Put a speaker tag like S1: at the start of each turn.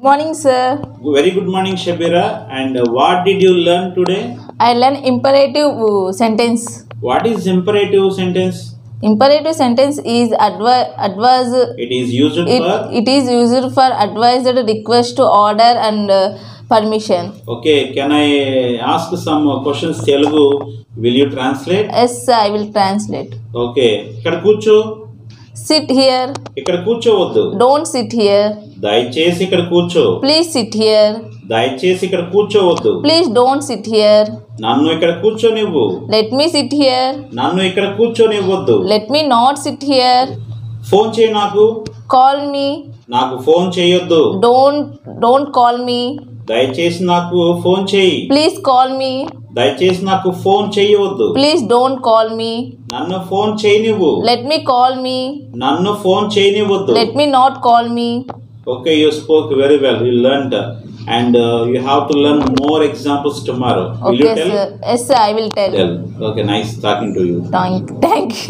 S1: Morning, sir.
S2: Very good morning, Shabira. And what did you learn today?
S1: I learned imperative sentence.
S2: What is imperative sentence?
S1: Imperative sentence is advise.
S2: It is used for.
S1: It is used for advised request to order and permission.
S2: Okay, can I ask some questions? Telugu. Will you translate?
S1: Yes, sir, I will translate.
S2: Okay. ఇక్కడ కూర్చో.
S1: Sit here.
S2: ఇక్కడ కూర్చోవద్దు.
S1: Don't sit here.
S2: దయచేసి ఇక్కడ కూర్చో.
S1: Please sit here.
S2: దయచేసి ఇక్కడ కూర్చోవద్దు.
S1: Please don't sit here.
S2: నన్ను ఇక్కడ కూర్చోనివ్వు.
S1: Let me sit here.
S2: నన్ను ఇక్కడ కూర్చోనివ్వద్దు.
S1: Let me not sit here.
S2: Phone చేయి నాకు.
S1: Call me.
S2: నాకు ఫోన్ చేయొద్దు.
S1: Don't call me.
S2: దయచేసి నాకు ఫోన్ చేయి.
S1: Please call me.
S2: దయచేసి నాకు ఫోన్ చేయవద్దు.
S1: Please don't call me.
S2: నన్ను ఫోన్ చేయనివ్వు.
S1: Let me call me.
S2: నన్ను ఫోన్ చేయనివ్వద్దు.
S1: Let me not call me.
S2: Okay, you spoke very well. You learned, and you have to learn more examples tomorrow. Will you
S1: Okay,
S2: tell?
S1: sir. Yes, sir, I will tell.
S2: Tell. Okay, nice talking to you.
S1: Thank you.